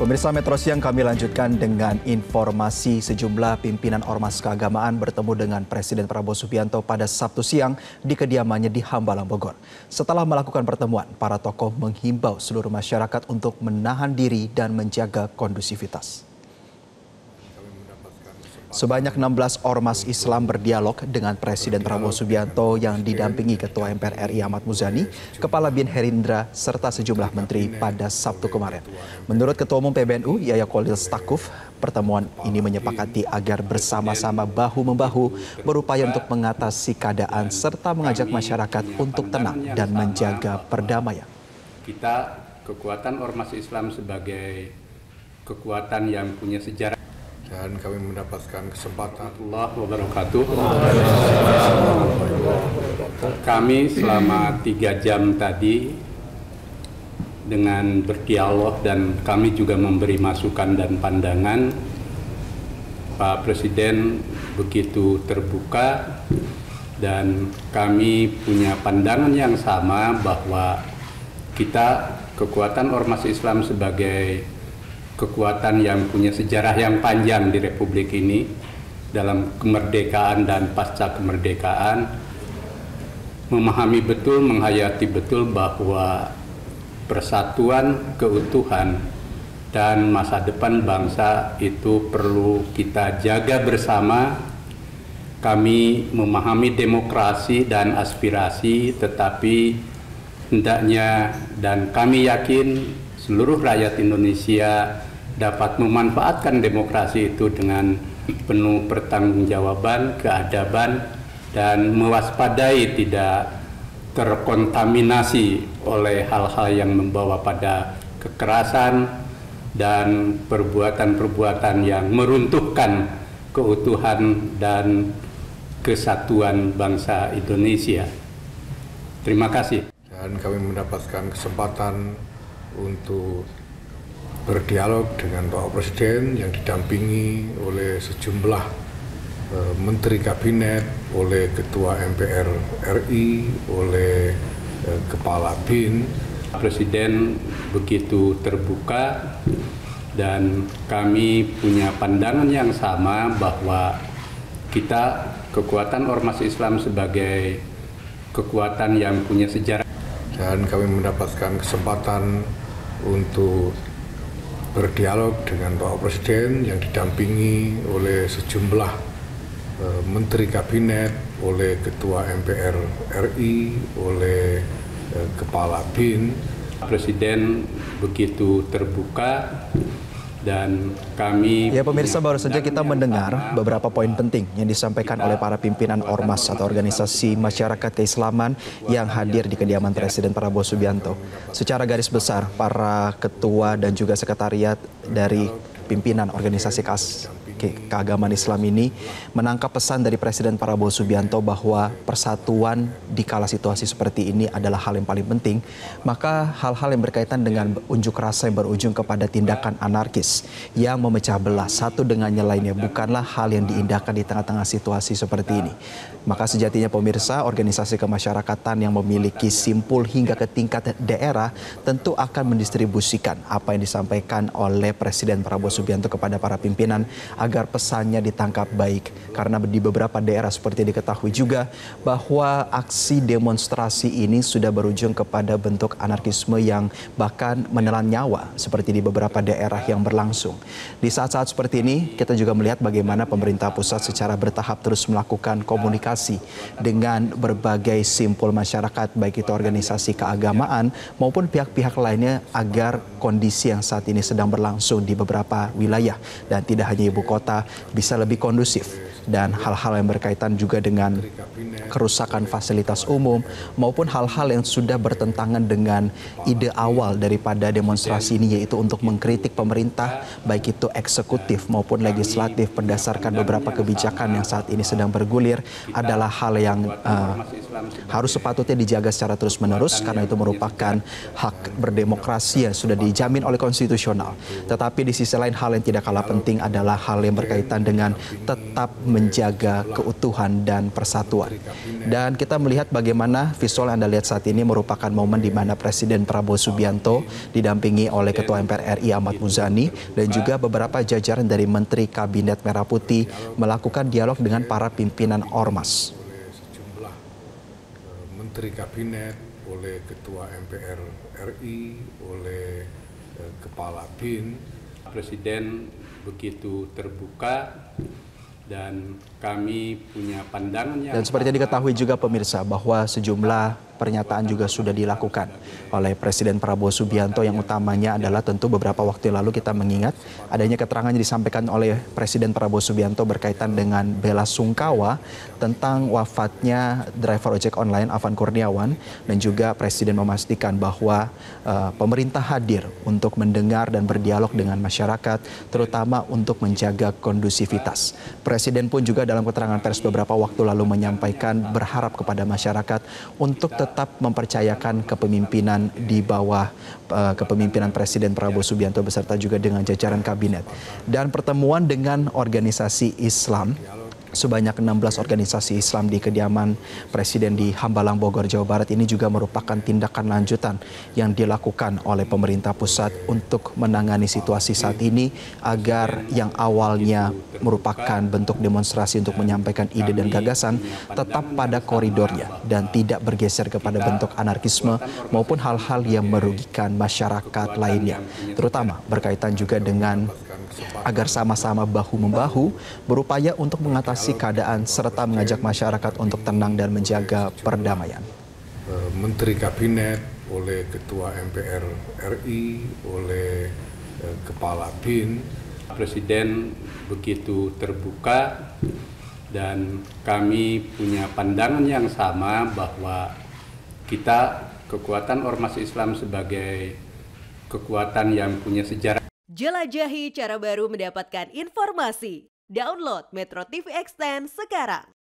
Pemirsa Metro Siang, kami lanjutkan dengan informasi sejumlah pimpinan ormas keagamaan bertemu dengan Presiden Prabowo Subianto pada Sabtu siang di kediamannya di Hambalang, Bogor. Setelah melakukan pertemuan, para tokoh menghimbau seluruh masyarakat untuk menahan diri dan menjaga kondusivitas. Sebanyak 16 ormas Islam berdialog dengan Presiden Prabowo Subianto yang didampingi Ketua MPR RI Ahmad Muzani, Kepala Bin Herindra, serta sejumlah menteri pada Sabtu kemarin. Menurut Ketua Umum PBNU, Yahya Khalil Stakuf, pertemuan ini menyepakati agar bersama-sama bahu-membahu berupaya untuk mengatasi keadaan serta mengajak masyarakat untuk tenang dan menjaga perdamaian. Kita, kekuatan ormas Islam sebagai kekuatan yang punya sejarah, dan kami mendapatkan kesempatan. Allah wabarakatuh. Kami selama 3 jam tadi dengan berdialog dan kami juga memberi masukan dan pandangan. Pak Presiden begitu terbuka dan kami punya pandangan yang sama bahwa kita, kekuatan ormas Islam sebagai kekuatan yang punya sejarah yang panjang di Republik ini dalam kemerdekaan dan pasca kemerdekaan, memahami betul, menghayati betul bahwa persatuan, keutuhan, dan masa depan bangsa itu perlu kita jaga bersama. Kami memahami demokrasi dan aspirasi, tetapi hendaknya dan kami yakin seluruh rakyat Indonesia dapat memanfaatkan demokrasi itu dengan penuh pertanggungjawaban, keadaban, dan mewaspadai tidak terkontaminasi oleh hal-hal yang membawa pada kekerasan dan perbuatan-perbuatan yang meruntuhkan keutuhan dan kesatuan bangsa Indonesia. Terima kasih. Dan kami mendapatkan kesempatan untuk berdialog dengan Pak Presiden yang didampingi oleh sejumlah menteri kabinet, oleh Ketua MPR RI, oleh Kepala BIN. Presiden begitu terbuka dan kami punya pandangan yang sama bahwa kita, kekuatan ormas Islam sebagai kekuatan yang punya sejarah. Dan kami mendapatkan kesempatan untuk berdialog dengan Pak Presiden yang didampingi oleh sejumlah menteri kabinet, oleh Ketua MPR RI, oleh Kepala BIN. Presiden begitu terbuka dan kami... Ya pemirsa, baru saja kita mendengar beberapa poin penting yang disampaikan oleh para pimpinan ormas atau organisasi masyarakat keislaman yang hadir di kediaman Presiden Prabowo Subianto. Secara garis besar, para ketua dan juga sekretariat dari pimpinan organisasi keagamaan Islam ini menangkap pesan dari Presiden Prabowo Subianto bahwa persatuan di kala situasi seperti ini adalah hal yang paling penting. Maka hal-hal yang berkaitan dengan unjuk rasa yang berujung kepada tindakan anarkis yang memecah belah satu dengan yang lainnya bukanlah hal yang diindahkan di tengah-tengah situasi seperti ini. Maka sejatinya pemirsa, organisasi kemasyarakatan yang memiliki simpul hingga ke tingkat daerah tentu akan mendistribusikan apa yang disampaikan oleh Presiden Prabowo Subianto kepada para pimpinan agar pesannya ditangkap baik. Karena di beberapa daerah seperti diketahui juga bahwa aksi demonstrasi ini sudah berujung kepada bentuk anarkisme yang bahkan menelan nyawa seperti di beberapa daerah yang berlangsung. Di saat-saat seperti ini kita juga melihat bagaimana pemerintah pusat secara bertahap terus melakukan komunikasi dengan berbagai simpul masyarakat, baik itu organisasi keagamaan maupun pihak-pihak lainnya agar kondisi yang saat ini sedang berlangsung di beberapa wilayah dan tidak hanya ibu kota bisa lebih kondusif. Dan hal-hal yang berkaitan juga dengan kerusakan fasilitas umum maupun hal-hal yang sudah bertentangan dengan ide awal daripada demonstrasi ini, yaitu untuk mengkritik pemerintah baik itu eksekutif maupun legislatif berdasarkan beberapa kebijakan yang saat ini sedang bergulir adalah hal yang harus sepatutnya dijaga secara terus-menerus karena itu merupakan hak berdemokrasi yang sudah dijamin oleh konstitusional. Tetapi di sisi lain hal yang tidak kalah penting adalah hal yang berkaitan dengan tetap menjaga keutuhan dan persatuan. Dan kita melihat bagaimana visual yang Anda lihat saat ini merupakan momen di mana Presiden Prabowo Subianto didampingi oleh Ketua MPR RI Ahmad Muzani dan juga beberapa jajaran dari Menteri Kabinet Merah Putih melakukan dialog dengan para pimpinan ormas. Oleh sejumlah Menteri Kabinet, oleh Ketua MPR RI, oleh Kepala BIN. Presiden begitu terbuka dan kami punya pandangan yang Dan seperti yang diketahui juga pemirsa bahwa sejumlah pernyataan juga sudah dilakukan oleh Presiden Prabowo Subianto, yang utamanya adalah tentu beberapa waktu lalu kita mengingat adanya keterangan yang disampaikan oleh Presiden Prabowo Subianto berkaitan dengan bela sungkawa tentang wafatnya driver ojek online Afan Kurniawan, dan juga Presiden memastikan bahwa pemerintah hadir untuk mendengar dan berdialog dengan masyarakat, terutama untuk menjaga kondusivitas. Presiden pun juga dalam keterangan pers beberapa waktu lalu menyampaikan berharap kepada masyarakat untuk tetap mempercayakan kepemimpinan di bawah kepemimpinan Presiden Prabowo Subianto beserta juga dengan jajaran kabinet. Dan pertemuan dengan organisasi Islam, sebanyak 16 organisasi Islam di kediaman Presiden di Hambalang, Bogor, Jawa Barat ini juga merupakan tindakan lanjutan yang dilakukan oleh pemerintah pusat untuk menangani situasi saat ini agar yang awalnya merupakan bentuk demonstrasi untuk menyampaikan ide dan gagasan tetap pada koridornya dan tidak bergeser kepada bentuk anarkisme maupun hal-hal yang merugikan masyarakat lainnya, terutama berkaitan juga dengan agar sama-sama bahu-membahu berupaya untuk mengatasi keadaan serta mengajak masyarakat untuk tenang dan menjaga perdamaian. Menteri Kabinet, oleh Ketua MPR RI, oleh Kepala BIN. Presiden begitu terbuka dan kami punya pandangan yang sama bahwa kita kekuatan Ormas Islam sebagai kekuatan yang punya sejarah. Jelajahi cara baru mendapatkan informasi. Download Metro TV Extend sekarang.